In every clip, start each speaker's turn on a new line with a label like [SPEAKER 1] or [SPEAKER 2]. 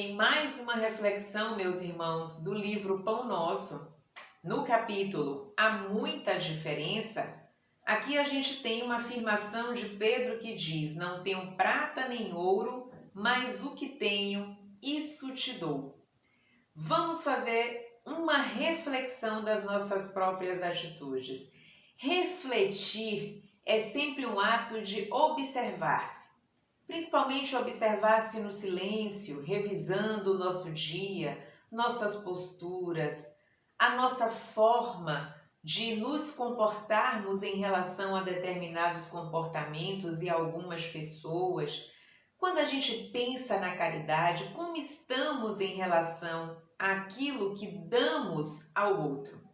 [SPEAKER 1] Em mais uma reflexão, meus irmãos, do livro Pão Nosso, no capítulo Há Muita Diferença, aqui a gente tem uma afirmação de Pedro que diz: não tenho prata nem ouro, mas o que tenho, isso te dou. Vamos fazer uma reflexão das nossas próprias atitudes. Refletir é sempre um ato de observar-se. Principalmente observar-se no silêncio, revisando o nosso dia, nossas posturas, a nossa forma de nos comportarmos em relação a determinados comportamentos e algumas pessoas. Quando a gente pensa na caridade, como estamos em relação àquilo que damos ao outro?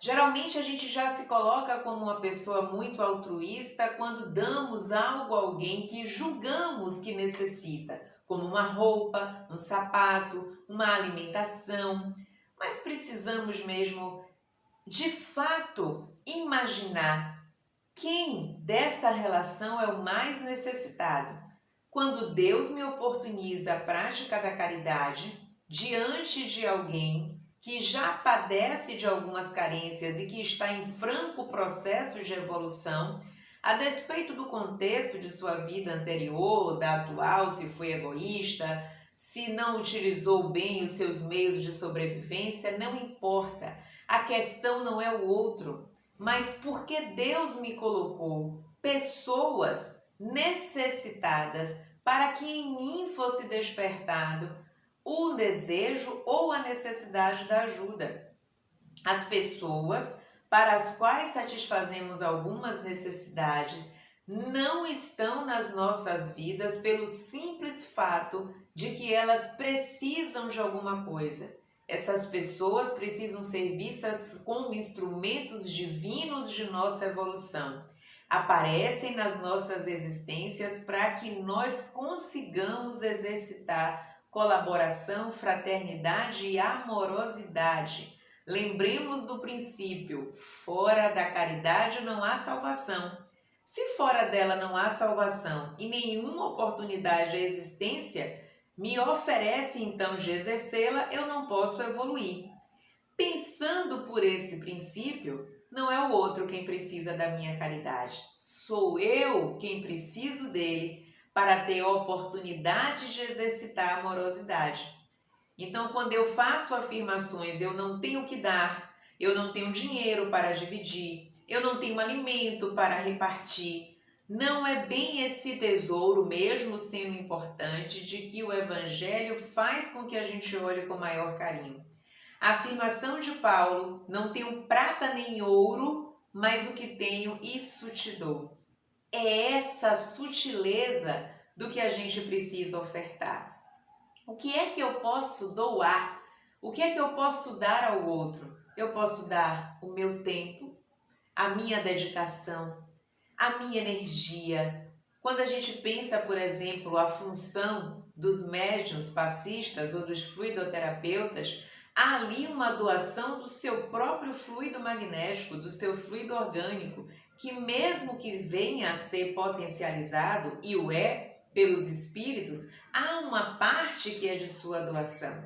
[SPEAKER 1] Geralmente a gente já se coloca como uma pessoa muito altruísta quando damos algo a alguém que julgamos que necessita, como uma roupa, um sapato, uma alimentação. Mas precisamos mesmo, de fato, imaginar quem dessa relação é o mais necessitado. Quando Deus me oportuniza a prática da caridade diante de alguém que já padece de algumas carências e que está em franco processo de evolução, a despeito do contexto de sua vida anterior, da atual, se foi egoísta, se não utilizou bem os seus meios de sobrevivência, não importa. A questão não é o outro, mas porque Deus me colocou pessoas necessitadas para que em mim fosse despertado o desejo ou a necessidade da ajuda. As pessoas para as quais satisfazemos algumas necessidades não estão nas nossas vidas pelo simples fato de que elas precisam de alguma coisa. Essas pessoas precisam ser vistas como instrumentos divinos de nossa evolução. Aparecem nas nossas existências para que nós consigamos exercitar colaboração, fraternidade e amorosidade. Lembremos do princípio: fora da caridade não há salvação. Se fora dela não há salvação e nenhuma oportunidade de existência me oferece então de exercê-la, eu não posso evoluir. Pensando por esse princípio, não é o outro quem precisa da minha caridade, sou eu quem preciso dele para ter a oportunidade de exercitar a amorosidade. Então, quando eu faço afirmações, eu não tenho que dar, eu não tenho dinheiro para dividir, eu não tenho alimento para repartir, não é bem esse tesouro, mesmo sendo importante, de que o Evangelho faz com que a gente olhe com maior carinho. A afirmação de Paulo: não tenho prata nem ouro, mas o que tenho, isso te dou. É essa sutileza do que a gente precisa ofertar. O que é que eu posso doar? O que é que eu posso dar ao outro? Eu posso dar o meu tempo, a minha dedicação, a minha energia. Quando a gente pensa, por exemplo, a função dos médiuns passistas ou dos fluidoterapeutas, há ali uma doação do seu próprio fluido magnético, do seu fluido orgânico, que mesmo que venha a ser potencializado, e o é pelos espíritos, há uma parte que é de sua doação.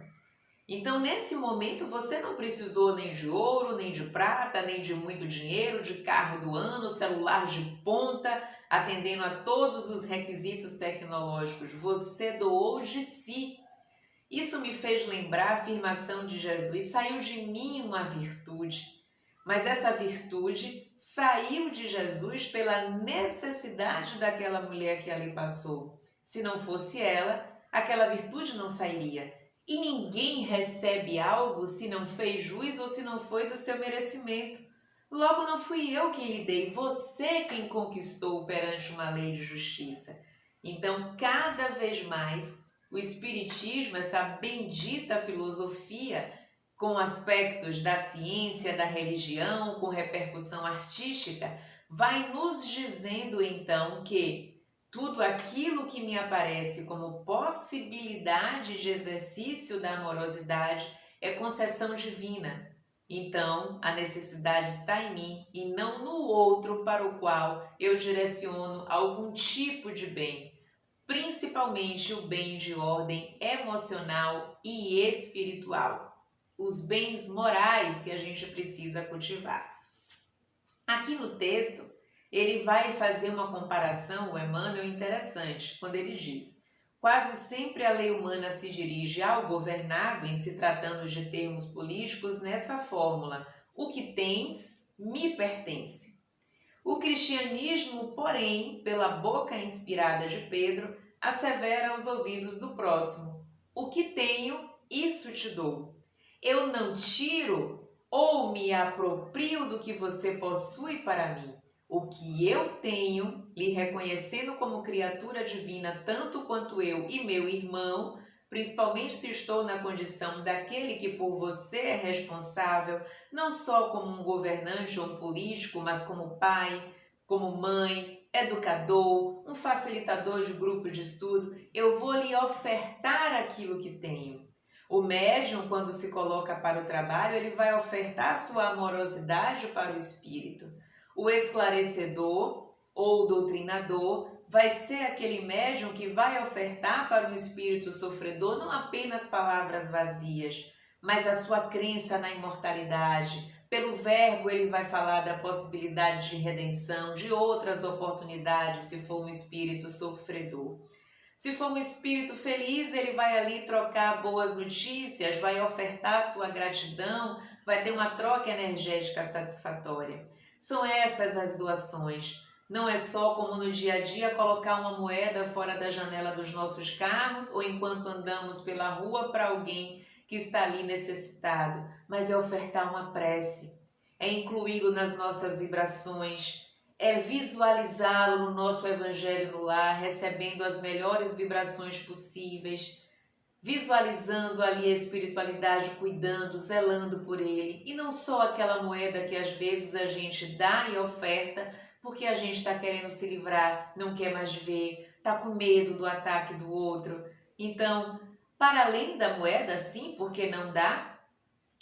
[SPEAKER 1] Então, nesse momento, você não precisou nem de ouro, nem de prata, nem de muito dinheiro, de carro do ano, celular de ponta, atendendo a todos os requisitos tecnológicos. Você doou de si. Isso me fez lembrar a afirmação de Jesus: saiu de mim uma virtude. Mas essa virtude saiu de Jesus pela necessidade daquela mulher que ali passou. Se não fosse ela, aquela virtude não sairia. E ninguém recebe algo se não fez jus ou se não foi do seu merecimento. Logo, não fui eu quem lhe dei, você quem conquistou perante uma lei de justiça. Então, cada vez mais, o Espiritismo, essa bendita filosofia, com aspectos da ciência, da religião, com repercussão artística, vai nos dizendo então que tudo aquilo que me aparece como possibilidade de exercício da amorosidade é concessão divina. Então, a necessidade está em mim e não no outro para o qual eu direciono algum tipo de bem. principalmente o bem de ordem emocional e espiritual, os bens morais que a gente precisa cultivar. Aqui no texto, ele vai fazer uma comparação, o Emmanuel, interessante, quando ele diz: quase sempre a lei humana se dirige ao governado, em se tratando de termos políticos, nessa fórmula: o que tens me pertence. O cristianismo, porém, pela boca inspirada de Pedro, assevera aos ouvidos do próximo: o que tenho, isso te dou. Eu não tiro ou me aproprio do que você possui para mim. O que eu tenho, lhe reconhecendo como criatura divina tanto quanto eu e meu irmão, principalmente se estou na condição daquele que por você é responsável, não só como um governante ou um político, mas como pai, como mãe, educador, um facilitador de grupo de estudo, eu vou lhe ofertar aquilo que tenho. O médium, quando se coloca para o trabalho, ele vai ofertar sua amorosidade para o espírito. O esclarecedor ou doutrinador vai ser aquele médium que vai ofertar para o espírito sofredor não apenas palavras vazias, mas a sua crença na imortalidade. Pelo verbo ele vai falar da possibilidade de redenção, de outras oportunidades se for um espírito sofredor. Se for um espírito feliz, ele vai ali trocar boas notícias, vai ofertar sua gratidão, vai ter uma troca energética satisfatória. São essas as doações. Não é só como no dia a dia colocar uma moeda fora da janela dos nossos carros ou enquanto andamos pela rua para alguém que está ali necessitado, mas é ofertar uma prece, é incluí-lo nas nossas vibrações, é visualizá-lo no nosso evangelho no lar, recebendo as melhores vibrações possíveis, visualizando ali a espiritualidade, cuidando, zelando por ele. E não só aquela moeda que às vezes a gente dá e oferta porque a gente está querendo se livrar, não quer mais ver, está com medo do ataque do outro. Então, para além da moeda, sim, porque não dá,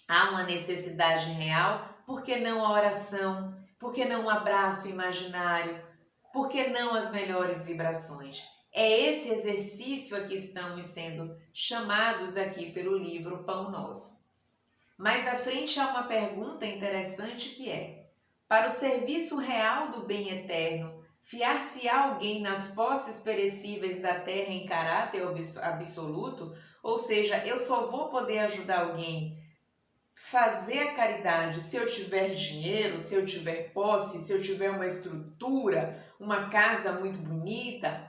[SPEAKER 1] há uma necessidade real, por que não a oração? Por que não um abraço imaginário? Por que não as melhores vibrações? É esse exercício a que estamos sendo chamados aqui pelo livro Pão Nosso. Mais à frente há uma pergunta interessante que é: para o serviço real do bem eterno, fiar-se-á alguém nas posses perecíveis da terra em caráter absoluto? Ou seja, eu só vou poder ajudar alguém, fazer a caridade, se eu tiver dinheiro, se eu tiver posse, se eu tiver uma estrutura, uma casa muito bonita.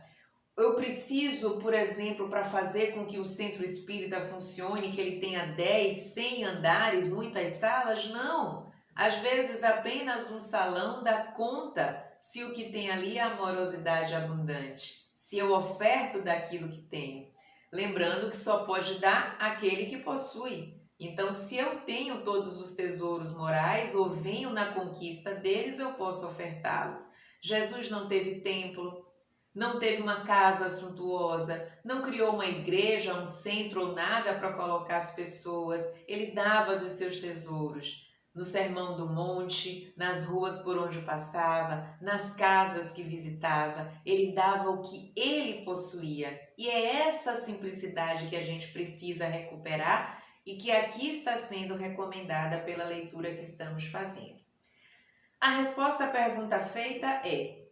[SPEAKER 1] Eu preciso, por exemplo, para fazer com que o centro espírita funcione, que ele tenha 10, 100 andares, muitas salas? Não. Às vezes apenas um salão dá conta se o que tem ali é amorosidade abundante, se eu oferto daquilo que tenho. Lembrando que só pode dar aquele que possui. Então, se eu tenho todos os tesouros morais ou venho na conquista deles, eu posso ofertá-los. Jesus não teve templo, não teve uma casa suntuosa, não criou uma igreja, um centro ou nada para colocar as pessoas. Ele dava dos seus tesouros. No Sermão do Monte, nas ruas por onde passava, nas casas que visitava, ele dava o que ele possuía. E é essa simplicidade que a gente precisa recuperar e que aqui está sendo recomendada pela leitura que estamos fazendo. A resposta à pergunta feita é: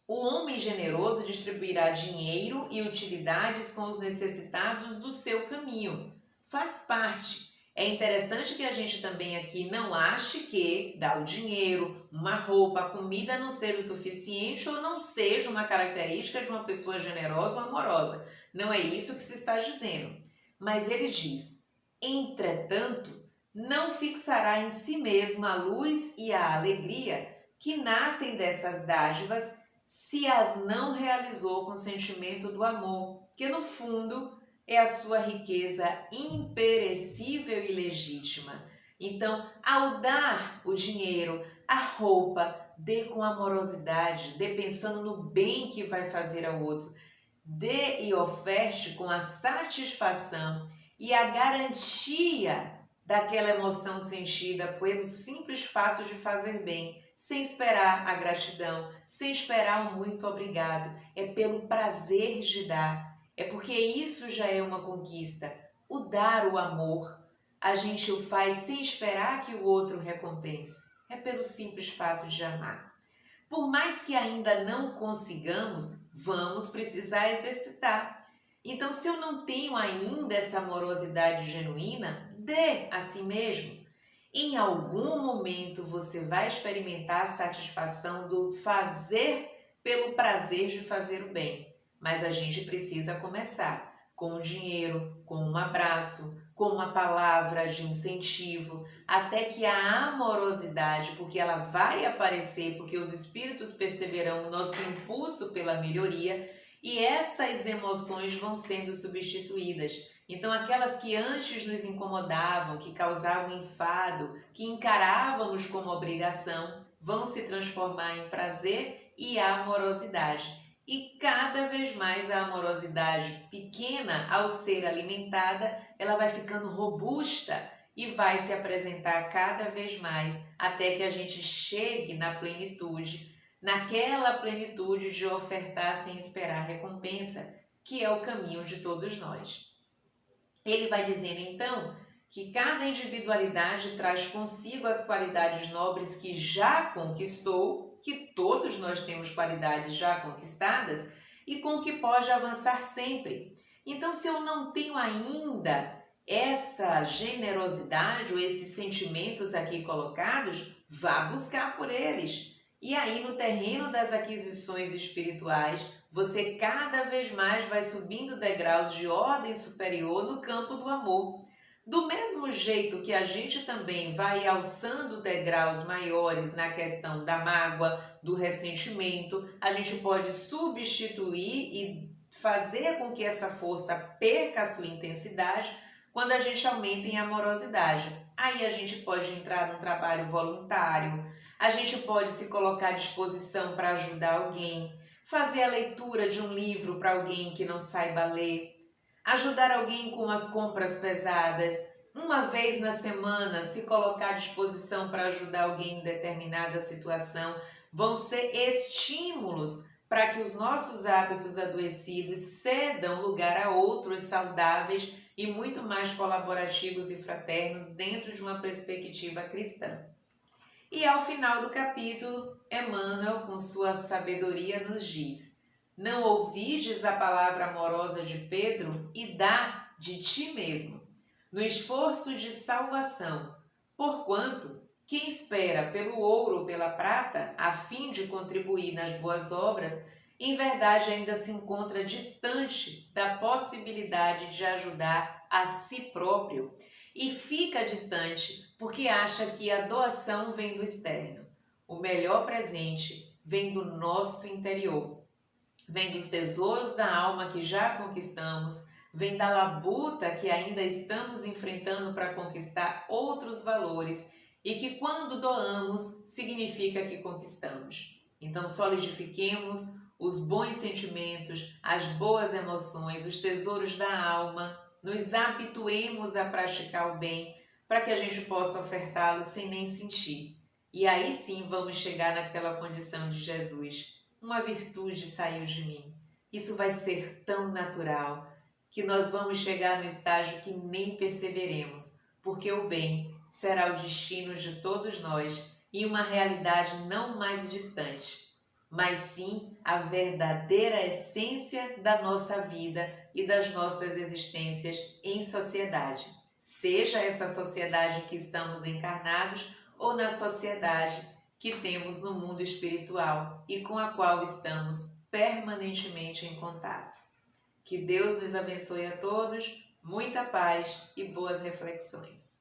[SPEAKER 1] o homem generoso distribuirá dinheiro e utilidades com os necessitados do seu caminho. Faz parte. É interessante que a gente também aqui não ache que dar o dinheiro, uma roupa, a comida não seja o suficiente ou não seja uma característica de uma pessoa generosa ou amorosa. Não é isso que se está dizendo. Mas ele diz: entretanto, não fixará em si mesmo a luz e a alegria que nascem dessas dádivas se as não realizou com sentimento do amor, que no fundo é a sua riqueza imperecível e legítima. Então, ao dar o dinheiro, a roupa, dê com amorosidade, dê pensando no bem que vai fazer ao outro. Dê e oferte com a satisfação e a garantia daquela emoção sentida pelo simples fato de fazer bem, sem esperar a gratidão, sem esperar o muito obrigado. É pelo prazer de dar. É porque isso já é uma conquista. O dar o amor, a gente o faz sem esperar que o outro recompense. É pelo simples fato de amar. Por mais que ainda não consigamos, vamos precisar exercitar. Então, se eu não tenho ainda essa amorosidade genuína, dê a si mesmo. Em algum momento você vai experimentar a satisfação do fazer pelo prazer de fazer o bem. Mas a gente precisa começar com o dinheiro, com um abraço, com uma palavra de incentivo, até que a amorosidade, porque ela vai aparecer, porque os espíritos perceberão o nosso impulso pela melhoria e essas emoções vão sendo substituídas. Então, aquelas que antes nos incomodavam, que causavam enfado, que encarávamos como obrigação, vão se transformar em prazer e amorosidade. E cada vez mais a amorosidade pequena, ao ser alimentada, ela vai ficando robusta e vai se apresentar cada vez mais até que a gente chegue na plenitude, naquela plenitude de ofertar sem esperar recompensa, que é o caminho de todos nós. Ele vai dizendo então que cada individualidade traz consigo as qualidades nobres que já conquistou, que todos nós temos qualidades já conquistadas e com que pode avançar sempre. Então, se eu não tenho ainda essa generosidade ou esses sentimentos aqui colocados, vá buscar por eles. E aí, no terreno das aquisições espirituais, você cada vez mais vai subindo degraus de ordem superior no campo do amor. Do mesmo jeito que a gente também vai alçando degraus maiores na questão da mágoa, do ressentimento, a gente pode substituir e fazer com que essa força perca a sua intensidade quando a gente aumenta em amorosidade. Aí a gente pode entrar num trabalho voluntário, a gente pode se colocar à disposição para ajudar alguém, fazer a leitura de um livro para alguém que não saiba ler, ajudar alguém com as compras pesadas, uma vez na semana se colocar à disposição para ajudar alguém em determinada situação, vão ser estímulos para que os nossos hábitos adoecidos cedam lugar a outros saudáveis e muito mais colaborativos e fraternos dentro de uma perspectiva cristã. E ao final do capítulo, Emmanuel, com sua sabedoria, nos diz: não ouvistes a palavra amorosa de Pedro e dá de ti mesmo, no esforço de salvação, porquanto quem espera pelo ouro ou pela prata, a fim de contribuir nas boas obras, em verdade ainda se encontra distante da possibilidade de ajudar a si próprio e fica distante porque acha que a doação vem do externo. O melhor presente vem do nosso interior, vem dos tesouros da alma que já conquistamos, vem da labuta que ainda estamos enfrentando para conquistar outros valores e que quando doamos significa que conquistamos. Então solidifiquemos os bons sentimentos, as boas emoções, os tesouros da alma, nos habituemos a praticar o bem para que a gente possa ofertá-lo sem nem sentir. E aí sim vamos chegar naquela condição de Jesus. Uma virtude saiu de mim. Isso vai ser tão natural que nós vamos chegar no estágio que nem perceberemos, porque o bem será o destino de todos nós e uma realidade não mais distante, mas sim a verdadeira essência da nossa vida e das nossas existências em sociedade. Seja essa sociedade em que estamos encarnados ou na sociedade que temos no mundo espiritual e com a qual estamos permanentemente em contato. Que Deus nos abençoe a todos, muita paz e boas reflexões.